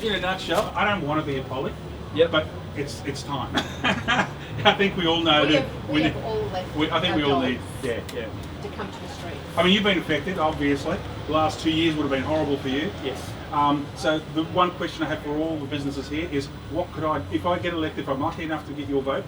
in a nutshell, I don't want to be a poly, but it's time. I think we all know that we have all left. I think we all need, to come to the street. I mean, you've been affected, obviously. The last 2 years would have been horrible for you. Yes. So the one question I have for all the businesses here is, what could I, if I get elected, if I'm lucky enough to get your vote,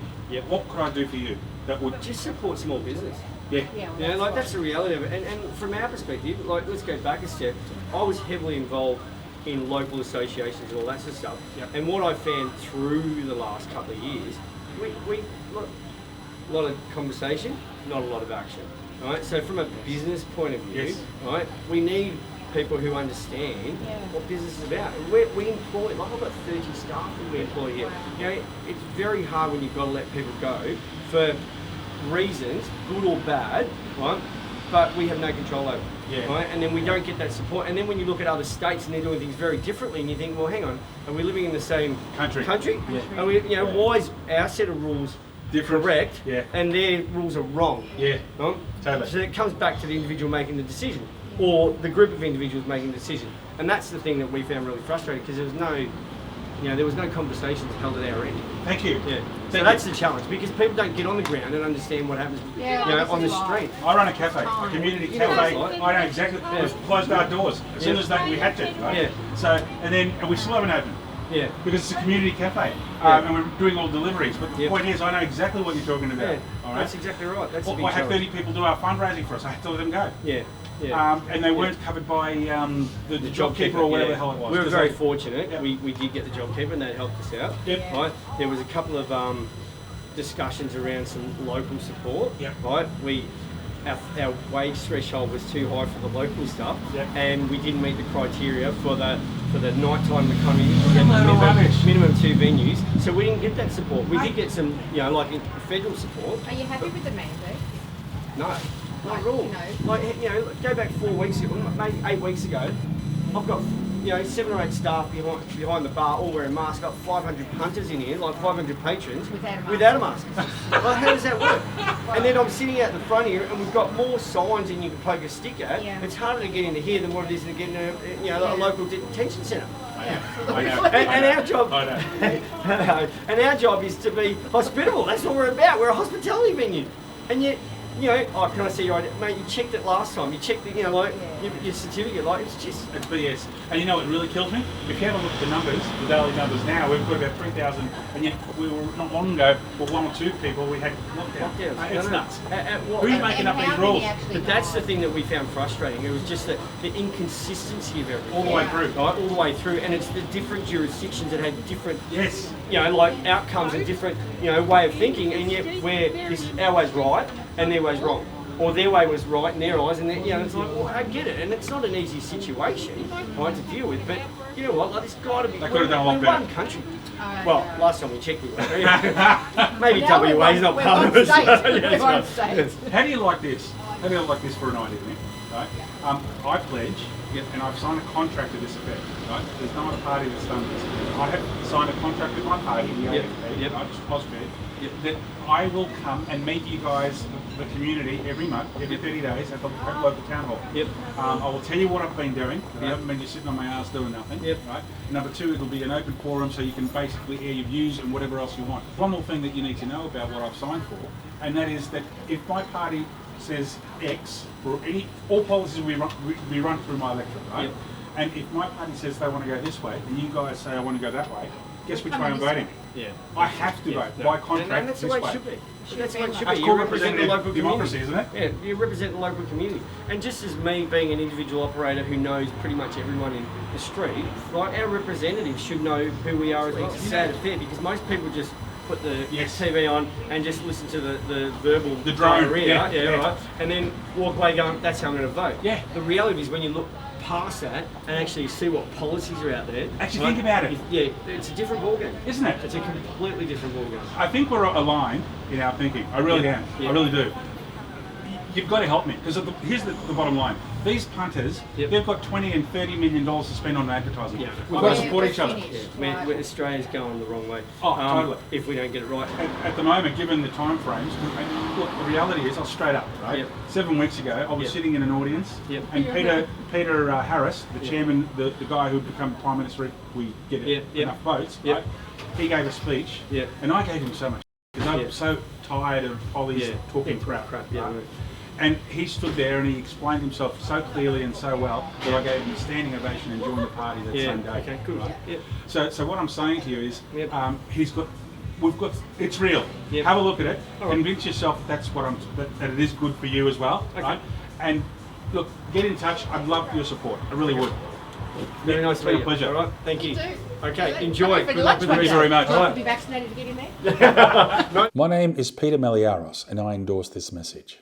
what could I do for you that would just support small business? Yeah, like that's the reality of it. And from our perspective, like let's go back a step. I was heavily involved in local associations and all that sort of stuff. And what I found through the last couple of years, we a lot of conversation, not a lot of action. Right. So from a business point of view, right, we need people who understand what business is about. We employ, like I've got 30 staff that we employ here. You know, it's very hard when you've got to let people go for reasons, good or bad, right? But we have no control over it, right? And then we don't get that support. And then when you look at other states and they're doing things very differently, and you think, well, hang on, are we living in the same country? Yeah. Are we, you know, why is our set of rules correct and their rules are wrong? Yeah, right? totally. So it comes back to the individual making the decision, or the group of individuals making the decision. And that's the thing that we found really frustrating, because there was no, you know, there was no conversations held at our end. Thank you. Yeah. So that's the challenge, because people don't get on the ground and understand what happens, you know, on the street. I run a cafe, a community cafe. I know exactly. We've closed our doors as soon as we had to. Right? Yeah. So and we still haven't opened. Yeah. Because it's a community cafe, and we're doing all deliveries. But the point is, I know exactly what you're talking about. Yeah. All right? That's exactly right. That's I had 30 people do our fundraising for us. I had to let them go. Yeah. And they weren't covered by the JobKeeper or whatever the hell it was. We were very fortunate. We did get the JobKeeper, and that helped us out. Right. There was a couple of discussions around some local support. Right. Our wage threshold was too high for the local stuff, and we didn't meet the criteria for the nighttime economy. Minimum 2 venues, so we didn't get that support. We did get some, you know, like federal support. Are you happy with the mandate? No, not at all. Like, you know, go back 4 weeks ago, maybe 8 weeks ago. I've got, you know, 7 or 8 staff behind the bar, all wearing masks. I've got 500 punters in here, like 500 patrons without a mask. Like, how does that work? And then I'm sitting out the front here, and we've got more signs than you can poke a stick at. It's harder to get into here than what it is to get into, you know, a local detention centre. I know. And our job, and our job is to be hospitable. That's what we're about. We're a hospitality venue, and yet, you know, oh, can I see your ID? Mate, you checked it last time. You checked it, you know, like your certificate. Like, it's just... It's BS. And you know what really kills me? If you have a look at the numbers, the daily numbers now, we've got about 3,000, and yet we were not long ago, for 1 or 2 people, we had lockdowns. It's nuts. Who's making up these rules? But that's the thing that we found frustrating. It was just the inconsistency of everything. All the way through. Right, all the way through. And it's the different jurisdictions that had different, you know, like outcomes and different, you know, way of thinking, and yet our way's right and their way's wrong. Or their way was right in their eyes, and you know, it's like, well, I get it, and it's not an easy situation, right, to deal with. But you know what? Like, it's got to be. They could have done a lot better. One country. Well, last time we checked, we were. Maybe WA's not part of us. How do you like this? How do you like this for an idea, Nick? Right? I pledge, and I've signed a contract to this effect. Right? There's no other party that's done this. I have signed a contract with my party, the AFP, I just Ausfed, that I will come and meet you guys, the community, every month, every 30 days at the local town hall. I will tell you what I've been doing. I haven't been just sitting on my ass doing nothing. Right? Number 2, it'll be an open forum so you can basically air your views and whatever else you want. One more thing that you need to know about what I've signed for, and that is that if my party says X, or all policies we run through my electorate, right? And if my party says they want to go this way, and you guys say I want to go that way, guess which way I'm voting? I have to vote by contract and that's this the way way. it should be. That's the way it should That's be. called You represent the local democracy, community, isn't it? Yeah, you represent the local community. And just as me being an individual operator who knows pretty much everyone in the street, like our representatives should know who we are as well. It's a sad affair, because most people just put the TV on and just listen to the verbal diarrhea, right? And then walk away going, that's how I'm going to vote. The reality is when you look past that and actually see what policies are out there. Actually think about it. It's a different ballgame. Isn't it? It's a completely different ballgame. I think we're aligned in our thinking. I really am. I really do. You've got to help me, because here's the bottom line. These punters, Yep. they've got $20 and $30 million to spend on advertising. Yeah. We've got to support each other. Australia's going the wrong way. Oh, totally. If we don't get it right. At the moment, given the time frames, look, the reality is, I'll straight up, right? Yep. 7 weeks ago, I was Yep. sitting in an audience, Yep. and Peter Harris, the chairman, the guy who'd become Prime Minister if we get enough votes, Yep. right? He gave a speech, Yep. and I gave him so much, because I'm so tired of Ollie's talking crap. Yeah, right? right. And he stood there and he explained himself so clearly and so well that I gave him a standing ovation and joined the party that same day. Okay, good. Right? Yep. So what I'm saying to you is, Yep. we've got, it's real. Yep. Have a look at it. All right. Convince yourself that it is good for you as well. Okay. Right? And look, get in touch. I'd love your support. I really would. Very nice It's been a to meet you. pleasure. All right, thank you. Do. Okay, Do. enjoy. Come over for Good luck lunch with one the Thank you day. very much. Do you have All to right. be vaccinated to get in there? My name is Peter Meliaros and I endorse this message.